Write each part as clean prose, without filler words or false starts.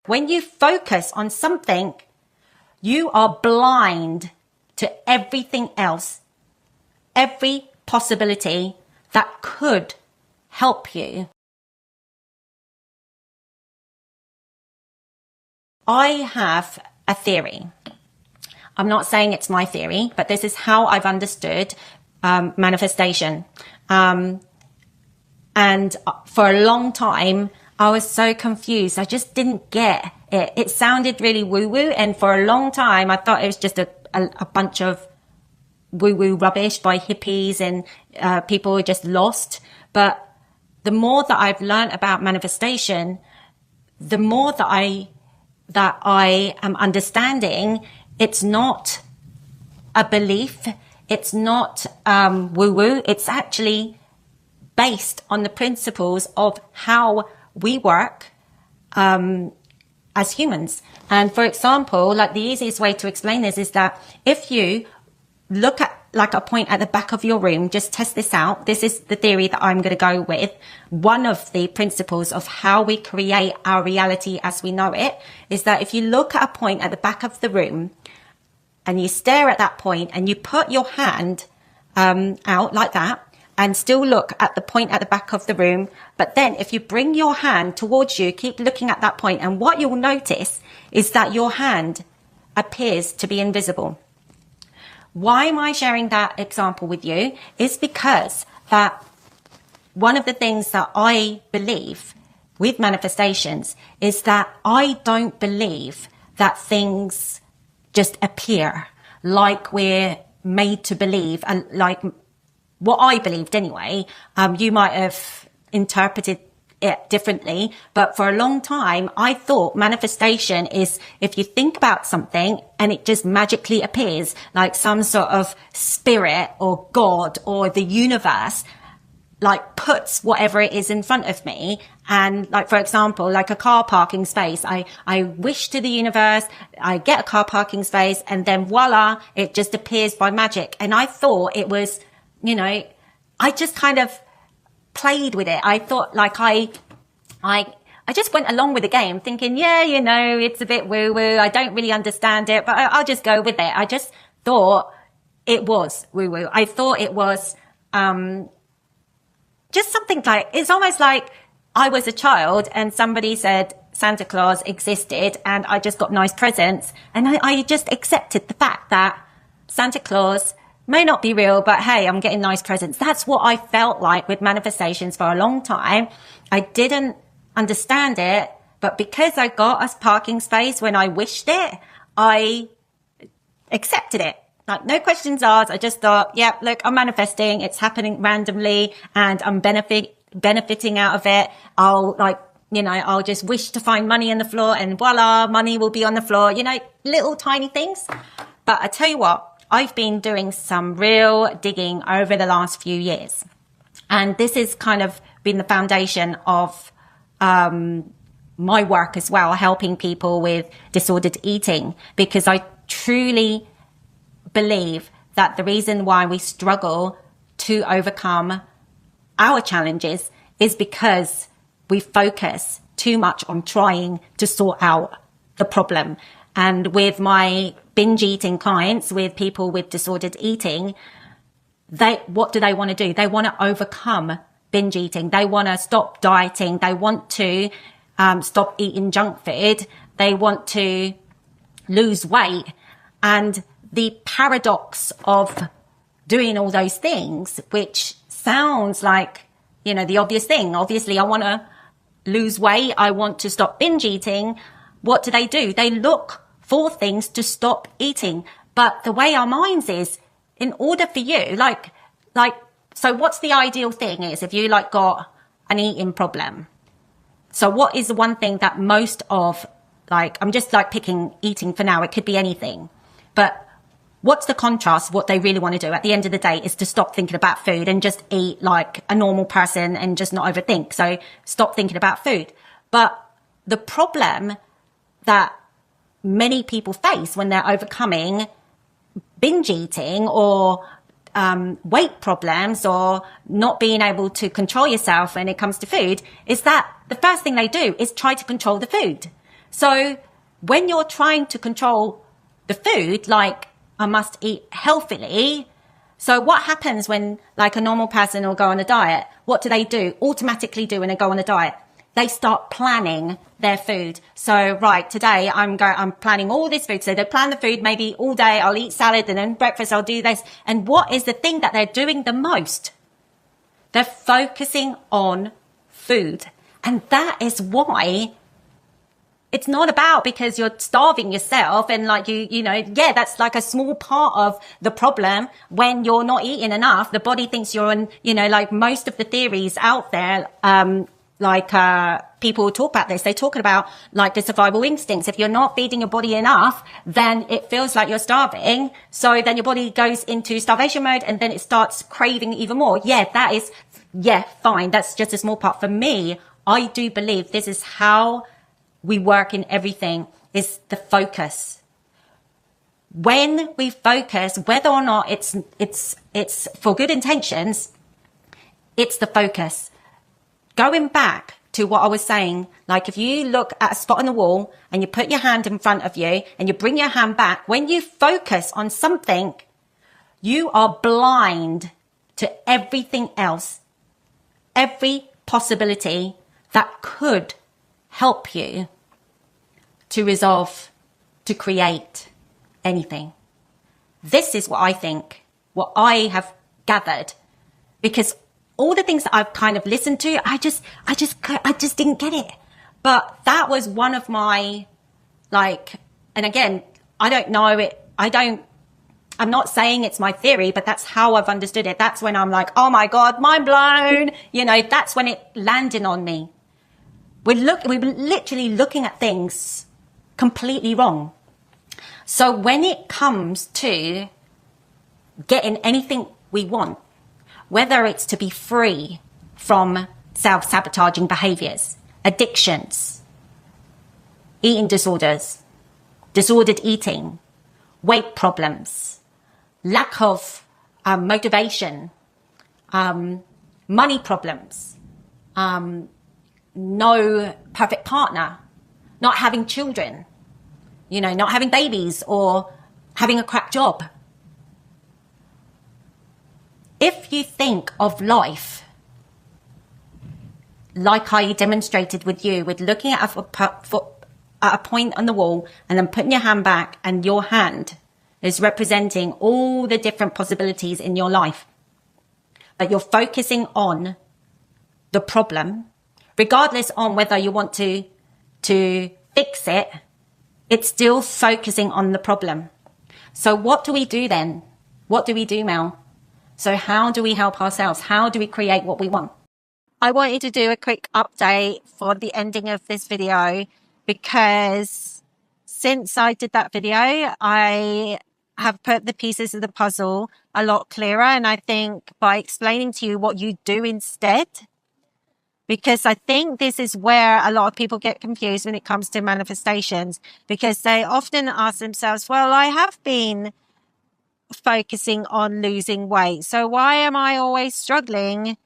When you focus on something, you are blind to everything else, every possibility that could help you. I have a theory. I'm not saying it's my theory, but this is how I've understood manifestation. And for a long time, I was so confused. I just didn't get it. It sounded really woo-woo. And for a long time, I thought it was just a bunch of woo-woo rubbish by hippies and people who are just lost. But the more that I've learned about manifestation, the more that I am understanding it's not a belief. It's not woo-woo. It's actually based on the principles of how we work as humans. And for example, like the easiest way to explain this is that if you look at like a point at the back of your room, just test this out. This is the theory that I'm going to go with. One of the principles of how we create our reality as we know it is that if you look at a point at the back of the room and you stare at that point and you put your hand out like that and still look at the point at the back of the room, but then if you bring your hand towards you, keep looking at that point, and what you'll notice is that your hand appears to be invisible. Why am I sharing that example with you? Is because that one of the things that I believe with manifestations is that I don't believe that things just appear like we're made to believe, and like what I believed anyway. You might have interpreted it differently, but for a long time I thought manifestation is if you think about something and it just magically appears, like some sort of spirit or God or the universe like puts whatever it is in front of me. And like, for example, like a car parking space, I wish to the universe, I get a car parking space, and then voila, it just appears by magic. And I thought it was, you know, I just kind of played with it. I thought like I just went along with the game thinking, yeah, you know, it's a bit woo woo. I don't really understand it, but I'll just go with it. I just thought it was woo woo. I thought it was, just something like, it's almost like I was a child and somebody said Santa Claus existed and I just got nice presents. And I just accepted the fact that Santa Claus may not be real, but hey, I'm getting nice presents. That's what I felt like with manifestations for a long time. I didn't understand it, but because I got a parking space when I wished it, I accepted it. Like no questions asked. I just thought, yeah, look, I'm manifesting. It's happening randomly and I'm benefiting out of it. I'll just wish to find money on the floor and voila, money will be on the floor, you know, little tiny things. But I tell you what, I've been doing some real digging over the last few years. And this has kind of been the foundation of, my work as well, helping people with disordered eating, because I truly believe that the reason why we struggle to overcome our challenges is because we focus too much on trying to sort out the problem. And with my binge eating clients, with people with disordered eating, what do they want to do? They want to overcome binge eating. They want to stop dieting. They want to stop eating junk food. They want to lose weight. And the paradox of doing all those things, which sounds like, you know, the obvious thing. Obviously, I want to lose weight. I want to stop binge eating. What do? They look for things to stop eating. But the way our minds is, in order for you, so what's the ideal thing is if you got an eating problem. So what is the one thing that most of, I'm just picking eating for now. It could be anything, but what's the contrast? What they really want to do at the end of the day is to stop thinking about food and just eat like a normal person and just not overthink. So stop thinking about food. But the problem that many people face when they're overcoming binge eating or weight problems or not being able to control yourself when it comes to food is that the first thing they do is try to control the food. So when you're trying to control the food, like I must eat healthily. So what happens when like a normal person will go on a diet? What do they do? Automatically do when they go on a diet? They start planning their food. So right, today I'm planning all this food. So they plan the food, maybe all day I'll eat salad and then breakfast I'll do this. And what is the thing that they're doing the most? They're focusing on food. And that is why it's not about because you're starving yourself and like yeah, that's like a small part of the problem. When you're not eating enough, the body thinks you're on, like most of the theories out there, people talk about this. They're talking about like the survival instincts. If you're not feeding your body enough, then it feels like you're starving. So then your body goes into starvation mode and then it starts craving even more. Yeah, fine. That's just a small part. For me, I do believe this is how we work in everything, is the focus. When we focus, whether or not it's for good intentions, it's the focus. Going back to what I was saying, like if you look at a spot on the wall and you put your hand in front of you and you bring your hand back, when you focus on something, you are blind to everything else, every possibility that could help you to resolve, to create anything. This is what I think, what I have gathered, because all the things that I've kind of listened to, I just didn't get it. But that was one of my, and again, I don't know it. I'm not saying it's my theory, but that's how I've understood it. That's when I'm like, oh my God, mind blown. That's when it landed on me. We're literally looking at things completely wrong. So when it comes to getting anything we want, whether it's to be free from self-sabotaging behaviors, addictions, eating disorders, disordered eating, weight problems, lack of motivation, money problems, no perfect partner, not having children, not having babies or having a crap job. If you think of life like I demonstrated with you, with looking at a point on the wall and then putting your hand back, and your hand is representing all the different possibilities in your life, but you're focusing on the problem, regardless on whether you want to fix it, it's still focusing on the problem. So what do we do then? What do we do, Mel? So how do we help ourselves? How do we create what we want? I wanted to do a quick update for the ending of this video, because since I did that video, I have put the pieces of the puzzle a lot clearer. And I think by explaining to you what you do instead, because I think this is where a lot of people get confused when it comes to manifestations, because they often ask themselves, well, I have been focusing on losing weight, so why am I always struggling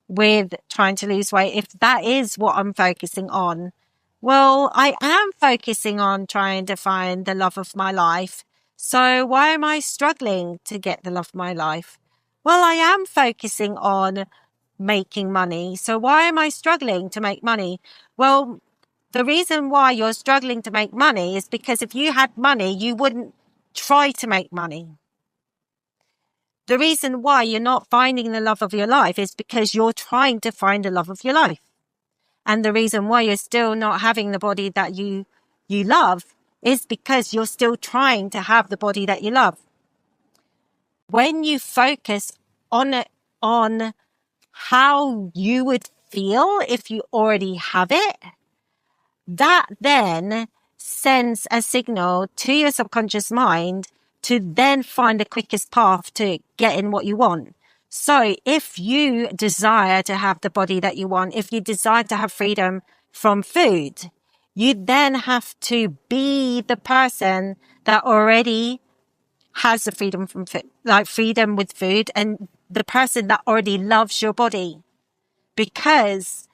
with trying to lose weight if that is what I'm focusing on? Well, I am focusing on trying to find the love of my life, so why am I struggling to get the love of my life? Well, I am focusing on making money, so why am I struggling to make money? Well, the reason why you're struggling to make money is because if you had money, you wouldn't try to make money. The reason why you're not finding the love of your life is because you're trying to find the love of your life. And the reason why you're still not having the body that you love is because you're still trying to have the body that you love. When you focus on how you would feel if you already have it, that then sends a signal to your subconscious mind to then find the quickest path to getting what you want. So if you desire to have the body that you want, if you desire to have freedom from food, you then have to be the person that already has the freedom from food, like freedom with food, and the person that already loves your body. Because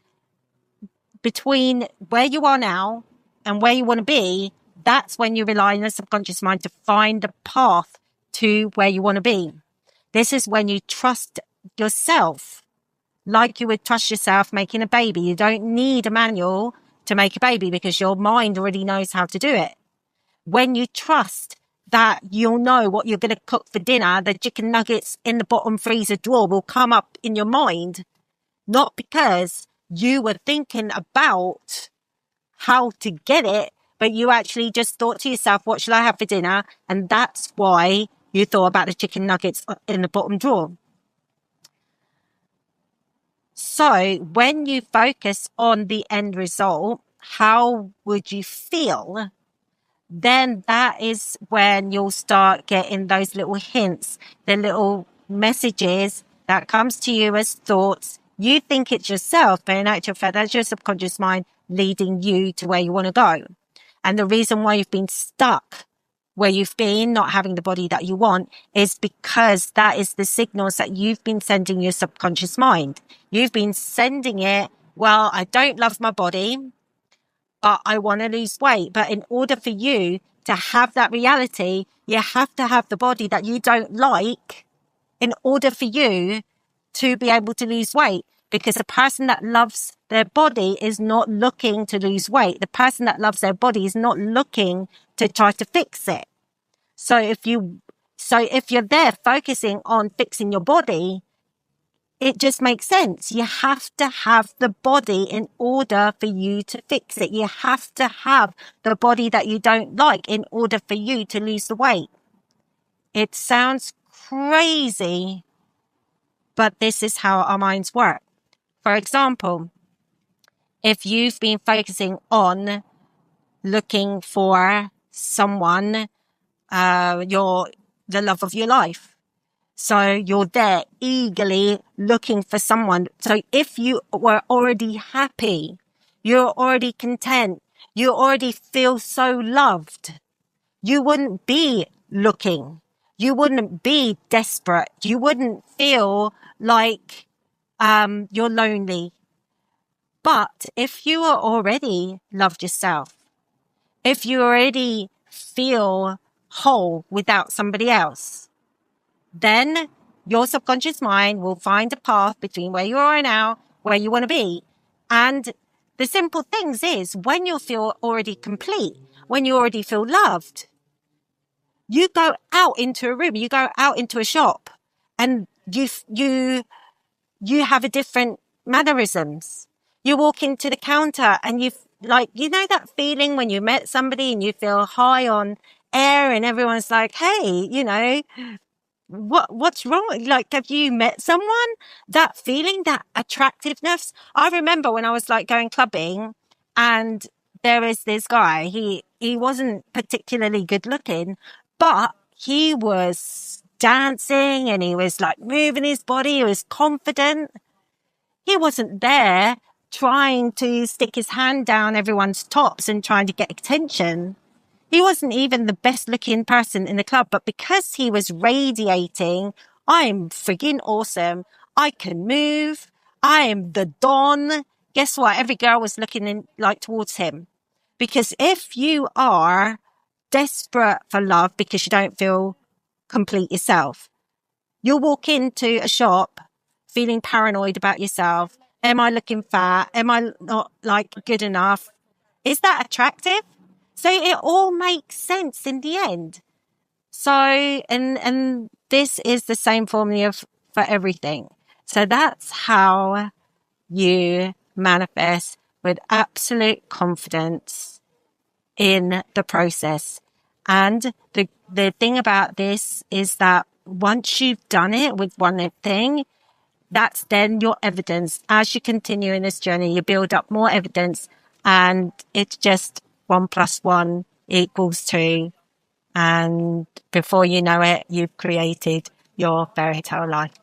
between where you are now and where you want to be, that's when you rely on the subconscious mind to find the path to where you want to be. This is when you trust yourself like you would trust yourself making a baby. You don't need a manual to make a baby because your mind already knows how to do it. When you trust that you'll know what you're going to cook for dinner, the chicken nuggets in the bottom freezer drawer will come up in your mind, not because you were thinking about how to get it, but you actually just thought to yourself, what shall I have for dinner? And that's why you thought about the chicken nuggets in the bottom drawer. So when you focus on the end result, how would you feel? Then that is when you'll start getting those little hints, the little messages that comes to you as thoughts. You think it's yourself, but in actual fact, that's your subconscious mind leading you to where you want to go. And the reason why you've been stuck where you've been, not having the body that you want, is because that is the signals that you've been sending your subconscious mind. You've been sending it, well, I don't love my body, but I want to lose weight. But in order for you to have that reality, you have to have the body that you don't like in order for you to be able to lose weight. Because the person that loves their body is not looking to lose weight. The person that loves their body is not looking to try to fix it. So if you're there focusing on fixing your body, it just makes sense. You have to have the body in order for you to fix it. You have to have the body that you don't like in order for you to lose the weight. It sounds crazy, but this is how our minds work. For example, if you've been focusing on looking for someone, the love of your life, so you're there eagerly looking for someone. So if you were already happy, you're already content, you already feel so loved, you wouldn't be looking. You wouldn't be desperate. You wouldn't feel like you're lonely. But if you are already loved yourself, if you already feel whole without somebody else, then your subconscious mind will find a path between where you are now, where you want to be. And the simple things is when you feel already complete, when you already feel loved, you go out into a room, you go out into a shop, and you have a different mannerisms. You walk into the counter and you know that feeling when you met somebody and you feel high on air and everyone's like, hey, what's wrong? Like, have you met someone? That feeling, that attractiveness. I remember when I was going clubbing and there was this guy, he wasn't particularly good looking, but he was dancing and he was moving his body. He was confident. He wasn't there trying to stick his hand down everyone's tops and trying to get attention. He wasn't even the best looking person in the club, but because he was radiating, I'm friggin' awesome. I can move. I am the Don. Guess what? Every girl was looking towards him. Because if you are desperate for love because you don't feel complete yourself, you'll walk into a shop feeling paranoid about yourself. Am I looking fat? Am I not good enough? Is that attractive? So it all makes sense in the end. So, and this is the same formula for everything. So that's how you manifest with absolute confidence in the process. And the thing about this is that once you've done it with one thing, that's then your evidence. As you continue in this journey, you build up more evidence, and it's just 1 + 1 = 2. And before you know it, you've created your fairy tale life.